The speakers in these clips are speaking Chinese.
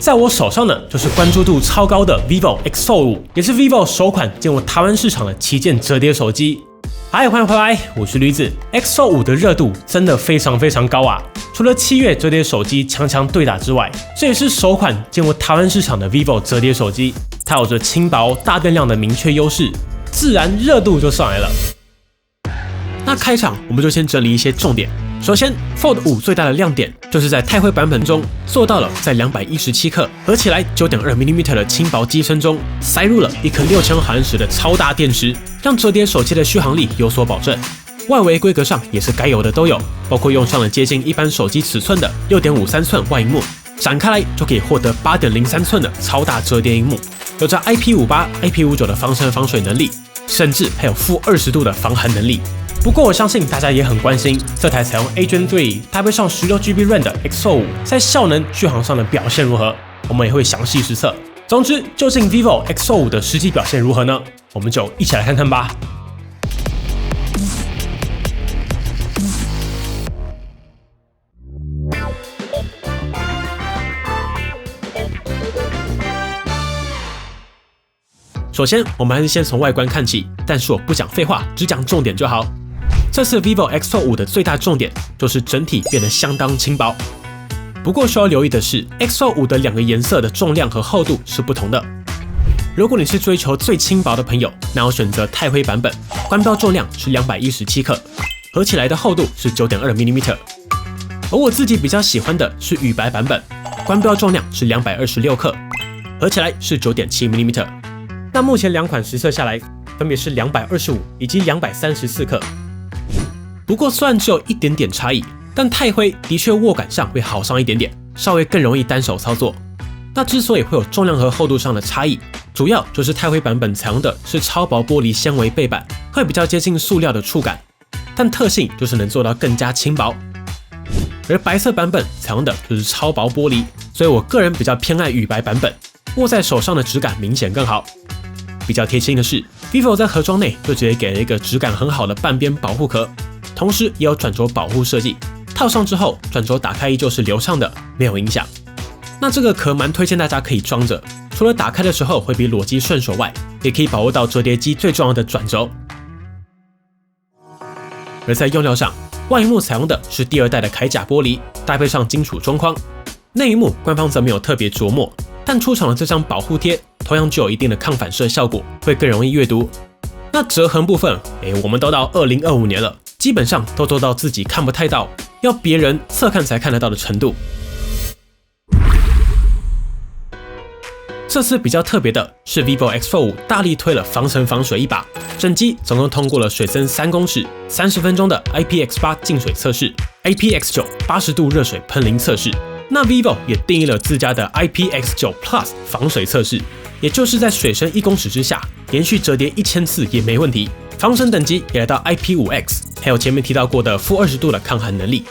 在我手上呢，就是关注度超高的 vivo X-Fold 5，也是 vivo 首款进入台湾市场的旗舰折叠手机。嗨，欢迎回来，我是驴子。X-Fold 5的热度真的非常高啊！除了7月折叠手机强对打之外，这也是首款进入台湾市场的 vivo 折叠手机，它有着轻薄、大电量的明确优势，自然热度就上来了。那开场我们就先整理一些重点。首先 ，Fold 5最大的亮点就是在钛灰版本中做到了在217克合起来 9.2mm 的轻薄机身中塞入了一颗6000毫安时的超大电池，让折叠手机的续航力有所保证。外围规格上也是该有的都有，包括用上了接近一般手机尺寸的 6.53 寸外萤幕，展开来就可以获得 8.03 寸的超大折叠萤幕，有着 IP58、IP59 的防尘防水能力，甚至还有-20度的防寒能力。不过我相信大家也很关心这台采用 Adreno 3搭配上16GB RAM 的 X-Fold 5在效能续航上的表现如何，我们也会详细实测。总之，究竟 vivo X-Fold 5的实际表现如何呢？我们就一起来看看吧。首先，我们还是先从外观看起，但是我不讲废话，只讲重点就好。这次 vivo X-Fold 5的最大重点就是整体变得相当轻薄。不过需要留意的是 ，X-Fold 5的2个颜色的重量和厚度是不同的。如果你是追求最轻薄的朋友，那要选择钛灰版本，官标重量是217克，合起来的厚度是 9.2mm。而我自己比较喜欢的是羽白版本，官标重量是226克，合起来是 9.7mm。那目前2款实测下来，分别是225以及234克。不过虽然只有一点点差异，但钛灰的确握感上会好上一点点，稍微更容易单手操作。那之所以会有重量和厚度上的差异，主要就是钛灰版本采用的是超薄玻璃纤维背板，会比较接近塑料的触感，但特性就是能做到更加轻薄。而白色版本采用的就是超薄玻璃，所以我个人比较偏爱羽白版本，握在手上的质感明显更好。比较贴心的是 ，vivo 在盒装内就直接给了一个质感很好的半边保护壳。同时也有转轴保护设计，套上之后转轴打开依旧是流畅的，没有影响。那这个壳蛮推荐大家可以装着，除了打开的时候会比裸机顺手外，也可以把握到折叠机最重要的转轴。而在用料上，外萤幕采用的是第2代的铠甲玻璃，搭配上金属中框。内萤幕官方则没有特别琢磨，但出厂的这张保护贴同样具有一定的抗反射效果，会更容易阅读。那折痕部分，我们都到2025年了。基本上都做到自己看不太到，要别人侧看才看得到的程度。这次比较特别的是 vivo X-Fold 5大力推了防尘防水一把，整机总共通过了水深3公尺、30分钟的 IPX8 净水测试、IPX9 80度热水喷淋测试。那 vivo 也定义了自家的 IPX9 Plus 防水测试，也就是在水深1公尺之下，连续折叠1000次也没问题。防尘等级也来到 IP5X， 还有前面提到过的-20度的抗寒能力。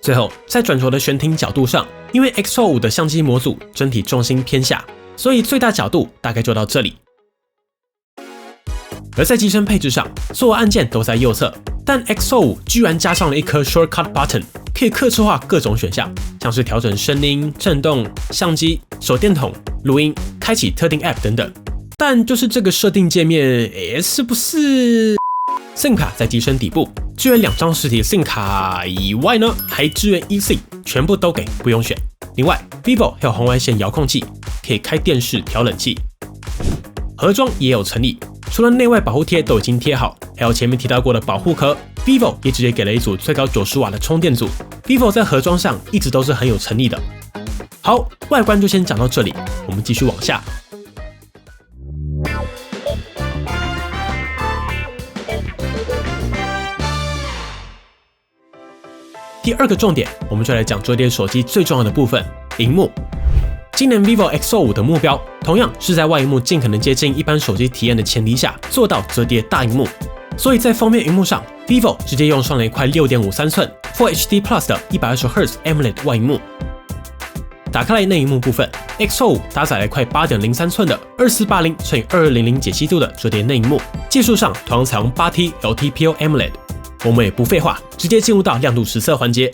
最后，在转轴的悬停角度上，因为 X-Fold 5的相机模组整体重心偏下，所以最大角度大概就到这里。而在机身配置上，所有按键都在右侧，但 X-Fold 5居然加上了一颗 Shortcut Button， 可以客制化各种选项，像是调整声音、震动、相机、手电筒、录音、开启特定 App 等等。但就是这个设定界面，是不是 SIM 卡在机身底部，支援2张实体 SIM 卡以外呢，还支援 eSIM， 全部都给，不用选。另外 ，vivo 还有红外线遥控器，可以开电视、调冷气。盒装也有成立，除了内外保护贴都已经贴好，还有前面提到过的保护壳 ，vivo 也直接给了一组最高90瓦的充电组。vivo 在盒装上一直都是很有诚意的。好，外观就先讲到这里，我们继续往下。第2个重点，我们就来讲折叠手机最重要的部分——萤幕。今年 vivo X-Fold 5的目标，同样是在外萤幕尽可能接近一般手机体验的前提下，做到折叠大萤幕。所以在封面萤幕上 ，vivo 直接用上了一块6.53寸 Full HD Plus 的120Hz AMOLED 外萤幕。打开来内萤幕部分 ，X-Fold 5搭载了一块8.03寸的2480×2200解析度的折叠内萤幕，技术上同样采用8T LTPO AMOLED。我们也不废话，直接进入到亮度实测环节。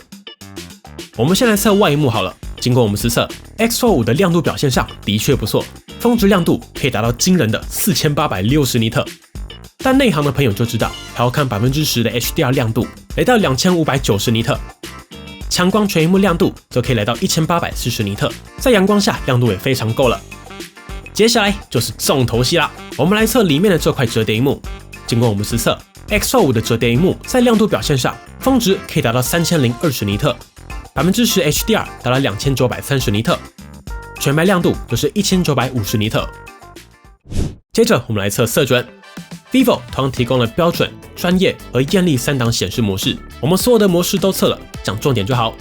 我们先来测外萤幕好了。经过我们实测 ，X-Fold 5的亮度表现上的确不错，峰值亮度可以达到惊人的4860尼特。但内行的朋友就知道，还要看10%的 HDR 亮度，来到2590尼特。强光全萤幕亮度则可以来到1840尼特，在阳光下亮度也非常够了。接下来就是重头戏啦，我们来测里面的这块折叠萤幕。经过我们实测 ，X-Fold 5的折叠萤幕在亮度表现上，峰值可以达到3020尼特，10% HDR 达到2930尼特，全白亮度就是1950尼特。接着我们来测色准。Vivo 同样提供了标准、专业和艳丽3档显示模式，我们所有的模式都测了，讲重点就好。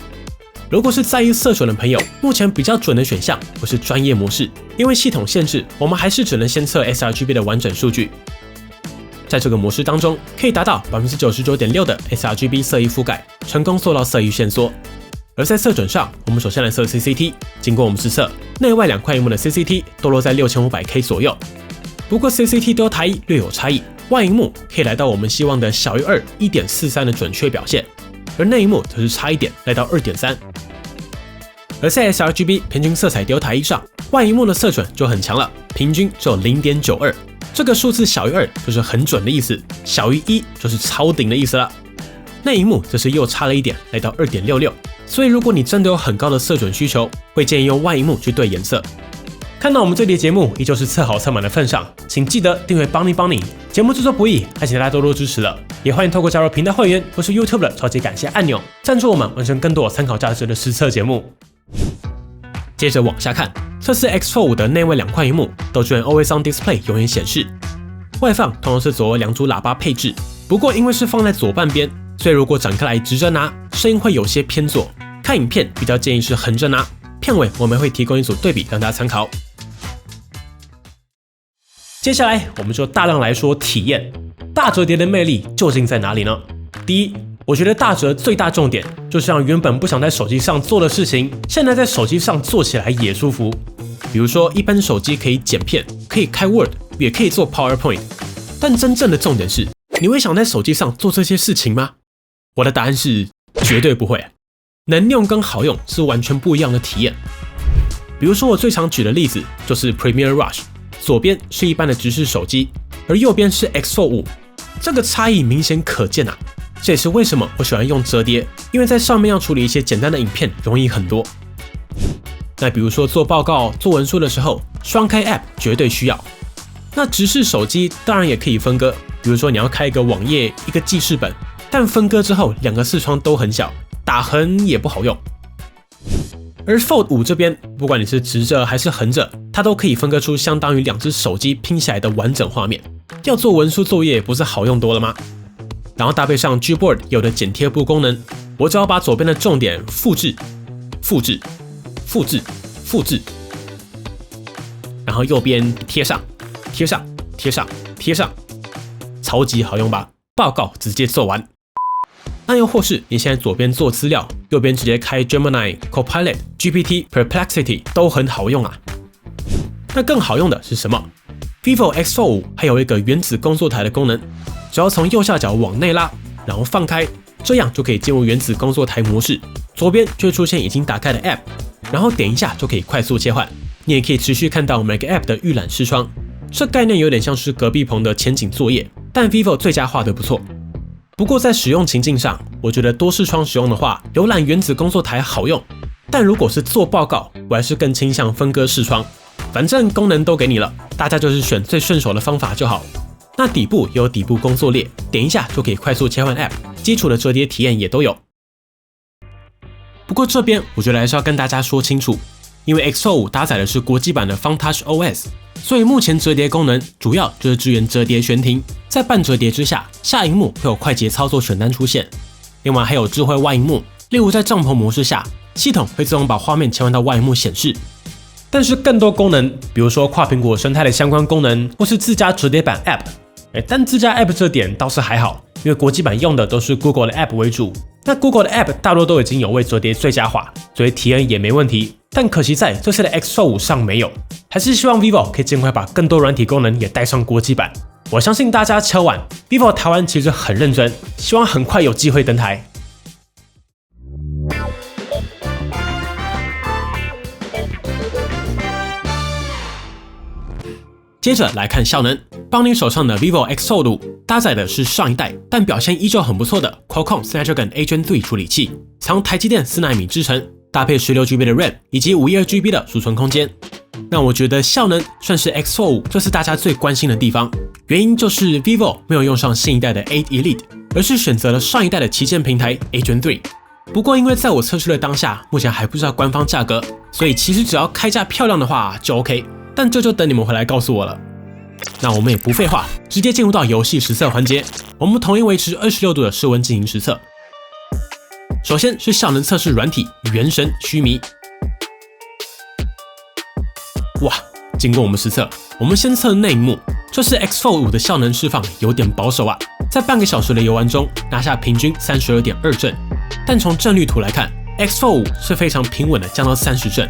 如果是在意色准的朋友，目前比较准的选项会是专业模式，因为系统限制，我们还是只能先测 sRGB 的完整数据。在这个模式当中，可以达到 99.6% 的 sRGB 色域覆盖，成功做到色域限缩。而在色准上，我们首先来测 CCT， 经过我们实测，内外2块萤幕的 CCT 都落在6500K 左右。不过 CCT 都台略有差异，外萤幕可以来到我们希望的小于2 1.43 的准确表现，而内萤幕则是差一点来到 2.3。而在 sRGB 平均色彩丢台1上，外萤幕的色准就很强了，平均只有 0.92。这个数字小于2就是很准的意思，小于1就是超顶的意思了。内萤幕则是又差了一点，来到 2.66。所以如果你真的有很高的色准需求，会建议用外萤幕去对颜色。看到我们这期节目依旧是测好测满的份上，请记得订阅帮你，节目制作不易，还请大家多多支持了。也欢迎透过加入频道会员或是 YouTube 的超级感谢按钮，赞助我们完成更多有参考价值的实测节目。接着往下看，测试 X-Fold 5的内外2块萤幕都支援 Always On Display 永远显示，外放同样是左右2组喇叭配置，不过因为是放在左半边，所以如果展开来直着拿，声音会有些偏左。看影片比较建议是横着拿，片尾我们会提供一组对比让大家参考。接下来我们就大量来说体验，大折叠的魅力究竟在哪里呢？第一，我觉得大折最大重点就是让原本不想在手机上做的事情，现在在手机上做起来也舒服。比如说一般手机可以剪片，可以开 Word， 也可以做 PowerPoint， 但真正的重点是，你会想在手机上做这些事情吗？我的答案是绝对不会。能用跟好用是完全不一样的体验。比如说我最常举的例子就是 Premiere Rush， 左边是一般的直视手机，而右边是 X-Fold 5，这个差异明显可见啊。这也是为什么我喜欢用折叠，因为在上面要处理一些简单的影片容易很多。那比如说做报告、做文书的时候，双开 App 绝对需要。那直视手机当然也可以分割，比如说你要开一个网页、一个记事本，但分割之后2个视窗都很小，打横也不好用。而 Fold 5这边，不管你是直着还是横着，它都可以分割出相当于2只手机拼起来的完整画面。要做文书作业不是好用多了吗？然后搭配上 Gboard 有的剪贴布功能，我只要把左边的重点复制、复制、复制、复制，然后右边贴上、贴上、贴上、贴上，超级好用吧？报告直接做完。那又或是你现在左边做资料，右边直接开 Gemini、Copilot、GPT、Perplexity 都很好用啊。那更好用的是什么？ Vivo X-Fold 5还有一个原子工作台的功能，只要从右下角往内拉，然后放开，这样就可以进入原子工作台模式，左边就会出现已经打开的 App， 然后点一下就可以快速切换。你也可以持续看到每个 App 的预览视窗，这概念有点像是隔壁棚的前景作业，但 Vivo 最佳化得不错。不过在使用情境上，我觉得多视窗使用的话，浏览原子工作台好用，但如果是做报告，我还是更倾向分割视窗。反正功能都给你了，大家就是选最顺手的方法就好。那底部也有底部工作列，点一下就可以快速切换 App， 基础的折叠体验也都有。不过这边我觉得还是要跟大家说清楚，因为 X-Fold 5搭载的是国际版的 FunTouch OS， 所以目前折叠功能主要就是支援折叠悬停，在半折叠之下，下萤幕会有快捷操作选单出现。另外还有智慧外萤幕，例如在帐篷模式下，系统会自动把画面切换到外萤幕显示。但是更多功能，比如说跨苹果生态的相关功能，或是自家折叠版 App， 但自家 App 这点倒是还好，因为国际版用的都是 Google 的 App 为主，那 Google 的 App 大多都已经有为折叠最佳化，所以体验也没问题。但可惜在这次的 X-Fold 5上没有，还是希望 Vivo 可以尽快把更多软体功能也带上国际版。我相信大家敲碗 ，Vivo 台湾其实很认真，希望很快有机会登台。接着来看效能，邦尼手上的 vivo X45搭载的是上一代但表现依旧很不错的 Qualcomm Snapdragon 8 Gen 3处理器，采用台积电4奈米制程，搭配 16GB 的 RAM 以及 512GB 的储存空间。那我觉得效能算是 X45这次大家最关心的地方，原因就是 vivo 没有用上新一代的8 Elite， 而是选择了上一代的旗舰平台8 Gen 3。不过因为在我测试的当下，目前还不知道官方价格，所以其实只要开价漂亮的话就 OK， 但这就等你们回来告诉我了。那我们也不废话，直接进入到游戏实测环节，我们统一维持26度的室温进行实测。首先是效能测试软体原神须弥。哇，经过我们实测，我们先测内幕，这是 X45 的效能释放有点保守啊，在半个小时的游玩中拿下平均 32.2 帧，但从帧率图来看 ，X45 是非常平稳的降到30帧，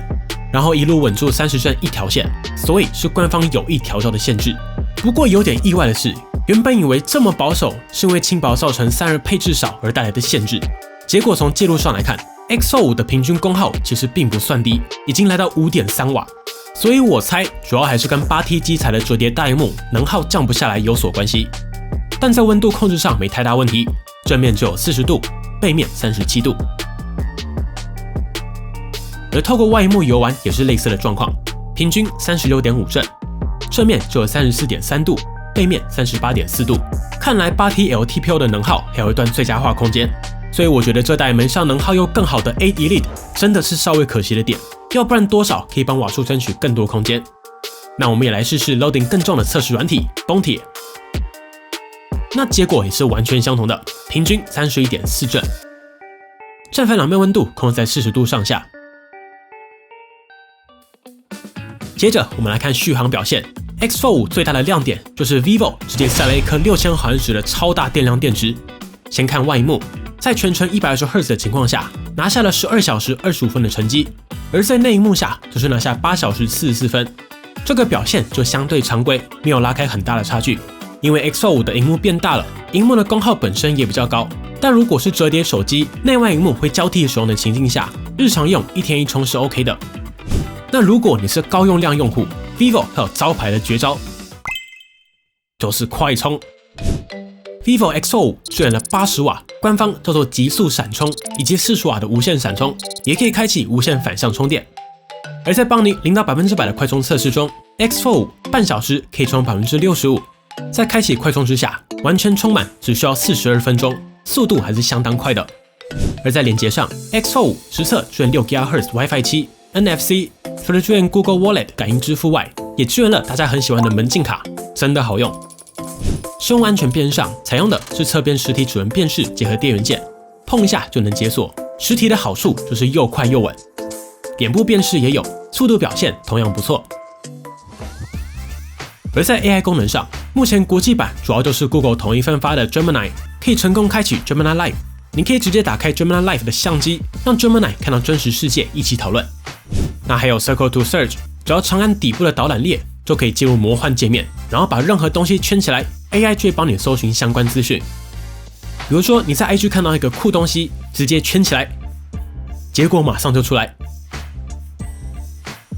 然后一路稳住30帧一条线，所以是官方有意调校的限制。不过有点意外的是，原本以为这么保守是因为轻薄造成散热配置少而带来的限制，结果从记录上来看 ，X45 的平均功耗其实并不算低，已经来到 5.3 瓦。所以我猜主要还是跟 8T 基材的折叠大萤幕能耗降不下来有所关系，但在温度控制上没太大问题，正面只有40度，背面37度。而透过外萤幕游玩也是类似的状况，平均 36.5 帧，正面就有 34.3 度，背面 38.4 度。看来 8T LTPO 的能耗还有一段最佳化空间，所以我觉得这代门上能耗又更好的8 Elite 真的是稍微可惜的点。要不然多少可以帮瓦数争取更多空间。那我们也来试试 loading 更重的测试软体崩铁，那结果也是完全相同的，平均 31.4 帧，正反两面温度控制在40度上下。接着我们来看续航表现 ，X45 最大的亮点就是 vivo 直接塞了一颗6000毫安时的超大电量电池。先看外萤幕，在全程 120Hz 的情况下，拿下了12小时25分的成绩。而在内萤幕下，则是拿下8小时44分，这个表现就相对常规，没有拉开很大的差距。因为 X45 的萤幕变大了，萤幕的功耗本身也比较高，但如果是折叠手机，内外萤幕会交替使用的情境下，日常用1天1充是 OK 的。那如果你是高用量用户 ，vivo 还有招牌的绝招，就是快充。vivo X45 支援了80瓦，官方叫做极速闪充，以及40瓦的无线闪充，也可以开启无线反向充电。而在邦尼0到100%的快充测试中 ，X45 半小时可以充 65%， 在开启快充之下，完全充满只需要42分钟，速度还是相当快的。而在连接上 ，X45 实测支援6 GHz WiFi 7、NFC， 除了支援 Google Wallet 感应支付外，也支援了大家很喜欢的门禁卡，真的好用。使用安全边上采用的是侧边实体指纹辨识结合电源键，碰一下就能解锁。实体的好处就是又快又稳，脸部辨识也有，速度表现同样不错。而在 AI 功能上，目前国际版主要就是 Google 统一分发的 Gemini， 可以成功开启 Gemini Live， 你可以直接打开 Gemini Live 的相机，让 Gemini 看到真实世界一起讨论。那还有 Circle to Search， 只要长按底部的导览列，就可以进入魔幻界面，然后把任何东西圈起来 ，AI 就会帮你搜寻相关资讯。比如说你在 IG 看到一个酷东西，直接圈起来，结果马上就出来。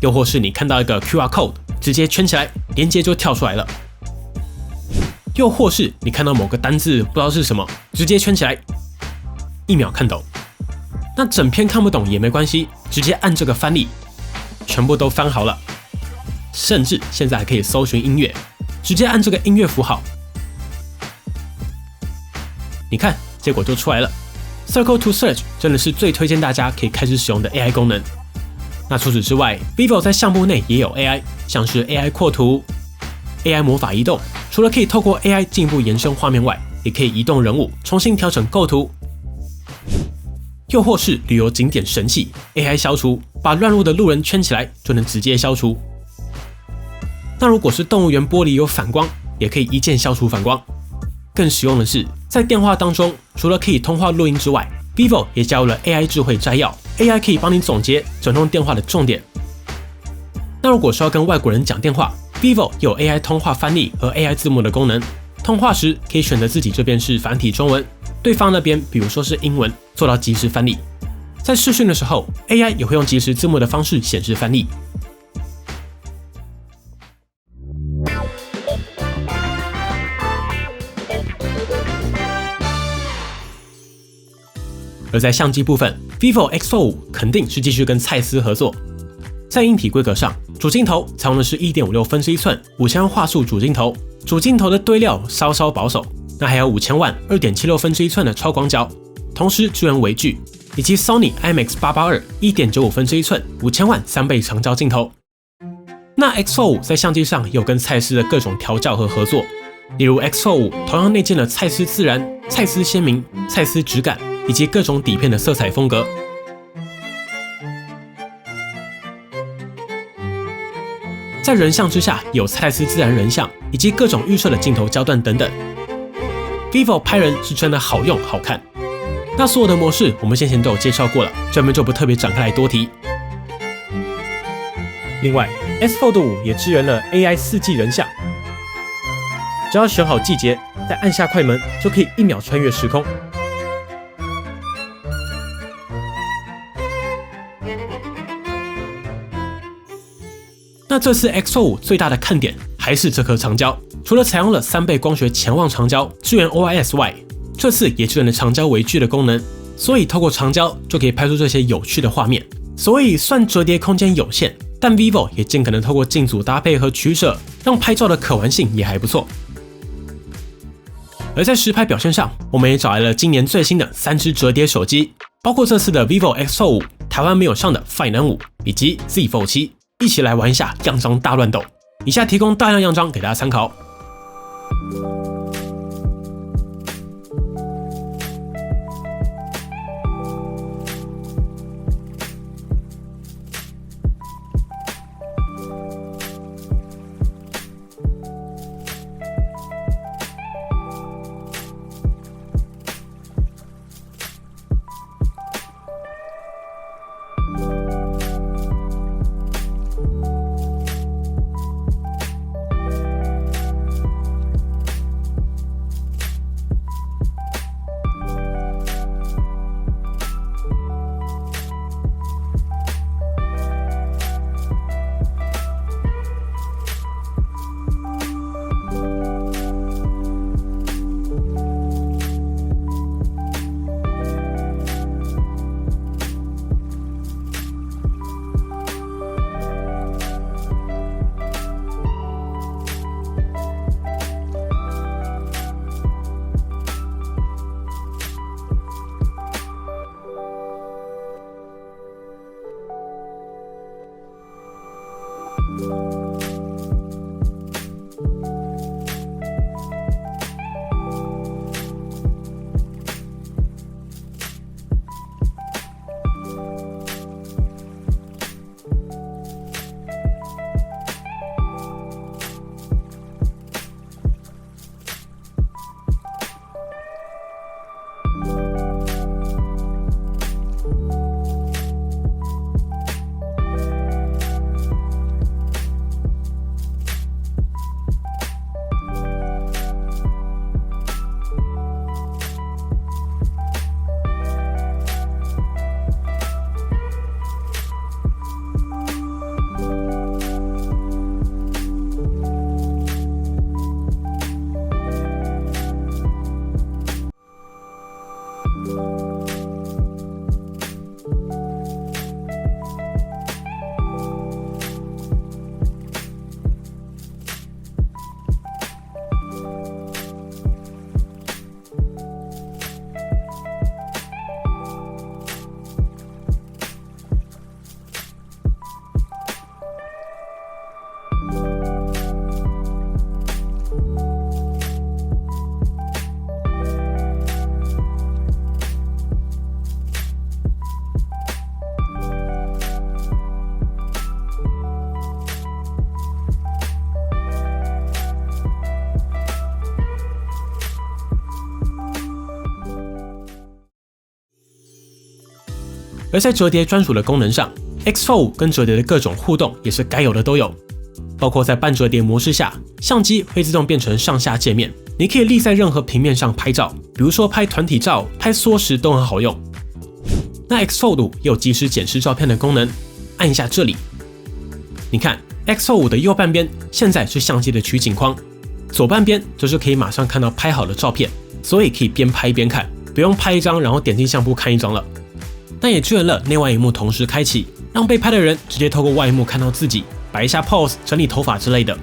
又或是你看到一个 QR code， 直接圈起来，连接就跳出来了。又或是你看到某个单字不知道是什么，直接圈起来，1秒看懂。那整篇看不懂也没关系，直接按这个翻译，全部都翻好了。甚至现在还可以搜寻音乐，直接按这个音乐符号，你看结果就出来了。Circle to Search 真的是最推荐大家可以开始使用的 AI 功能。那除此之外 ，vivo 在相簿内也有 AI， 像是 AI 扩图、AI 魔法移动，除了可以透过 AI 进一步延伸画面外，也可以移动人物，重新调整构图。又或是旅游景点神器 AI 消除，把乱入的路人圈起来就能直接消除。那如果是动物园玻璃有反光，也可以一键消除反光。更实用的是，在电话当中，除了可以通话录音之外 ，vivo 也加入了 AI 智慧摘要 ，AI 可以帮你总结整通电话的重点。那如果是要跟外国人讲电话 ，vivo 有 AI 通话翻译和 AI 字幕的功能，通话时可以选择自己这边是繁体中文，对方那边比如说是英文，做到即时翻译。在视讯的时候 ，AI 也会用即时字幕的方式显示翻译。而在相机部分 ，vivo X-Fold 5肯定是继续跟蔡司合作。在硬体规格上，主镜头采用的是 1.56分之一寸5000万画素主镜头，主镜头的堆料稍稍保守，那还有5000万2.76分之一寸的超广角，同时支援微距，以及 Sony IMX882 1.95分之一寸5000万3倍长焦镜头。那 X-Fold 5在相机上也有跟蔡司的各种调教和合作，例如 X-Fold 5同样内建了蔡司自然、蔡司鲜明、蔡司质感以及各种底片的色彩风格。在人像之下有蔡司自然人像以及各种预设的镜头焦段等等。vivo 拍人是真的好用好看。那所有的模式我们先前都有介绍过了，这边就不特别展开来多提。另外 X-Fold 5也支援了 AI 4G 人像，只要选好季节，再按下快门就可以1秒穿越时空。那这次 X-Fold 5最大的看点还是这颗长焦，除了采用了3倍光学潜望长焦支援 OIS 外，这次也支援了长焦微距的功能，所以透过长焦就可以拍出这些有趣的画面。所以算折叠空间有限，但 vivo 也尽可能透过镜组搭配和取舍，让拍照的可玩性也还不错。而在实拍表现上，我们也找来了今年最新的3支折叠手机，包括这次的 vivo X-Fold 5、台湾没有上的 Find N5 以及 Z Fold 7，一起来玩一下样张大乱斗。以下提供大量样张给大家参考。而在折叠专属的功能上 ，X-Fold 5跟折叠的各种互动也是该有的都有，包括在半折叠模式下，相机会自动变成上下界面，你可以立在任何平面上拍照，比如说拍团体照、拍缩时都很好用。那 X-Fold 5也有即时检视照片的功能，按一下这里，你看 X-Fold 5的右半边现在是相机的取景框，左半边则是可以马上看到拍好的照片，所以可以边拍边看，不用拍一张然后点进相簿看一张了。但也支援了内外萤幕同时开启，让被拍的人直接透过外萤幕看到自己，摆一下 pose、整理头发之类的。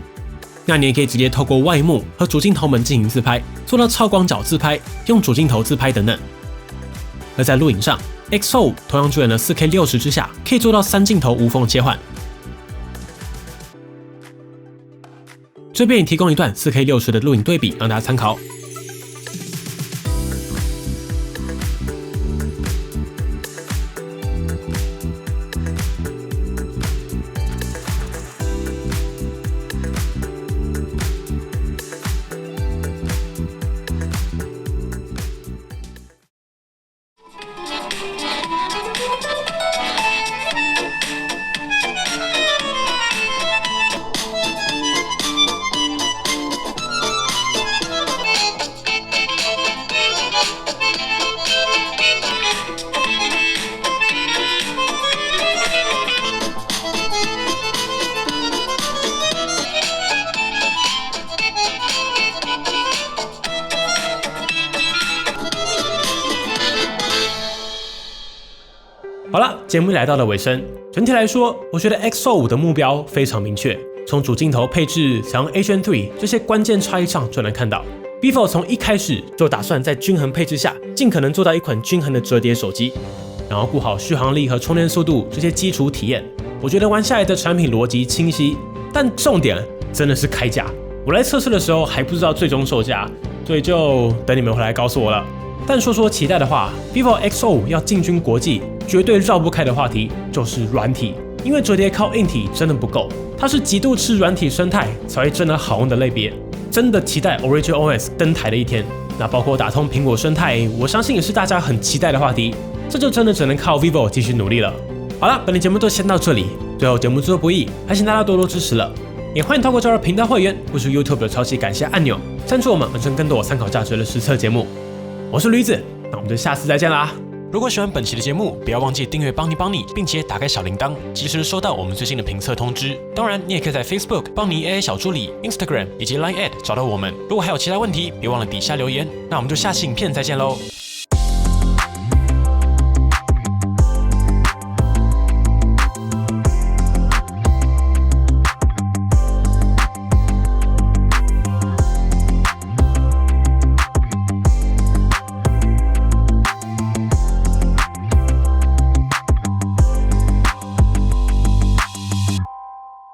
那你也可以直接透过外萤幕和主镜头们进行自拍，做到超广角自拍、用主镜头自拍等等。而在录影上 ，X-Fold 同样支援了 4K 60之下，可以做到3镜头无缝切换。这边也提供一段 4K 60的录影对比，让大家参考。好了，节目来到了尾声。整体来说，我觉得 X-Fold 5的目标非常明确，从主镜头配置、采用 HN3 这些关键差异上就能看到 ，vivo 从一开始就打算在均衡配置下，尽可能做到一款均衡的折叠手机，然后顾好续航力和充电速度这些基础体验。我觉得玩下来的产品逻辑清晰，但重点真的是开价。我来测试的时候还不知道最终售价，所以就等你们回来告诉我了。但说期待的话 ，vivo X-Fold 5要进军国际，绝对绕不开的话题就是软体，因为折叠靠硬体真的不够，它是极度吃软体生态才会真的好用的类别。真的期待 Origin OS 登台的一天，那包括打通苹果生态，我相信也是大家很期待的话题。这就真的只能靠 vivo 继续努力了。好了，本期节目就先到这里。最后节目制作不易，还请大家多多支持了，也欢迎透过加入频道会员或是 YouTube 的超级感谢按钮赞助我们，完成更多有参考价值的实测节目。我是驴子，那我们就下次再见啦！如果喜欢本期的节目，不要忘记订阅邦尼，并且打开小铃铛，及时收到我们最新的评测通知。当然，你也可以在 Facebook 邦尼 AI 小助理、Instagram 以及 Line@ 找到我们。如果还有其他问题，别忘了底下留言。那我们就下期影片再见喽！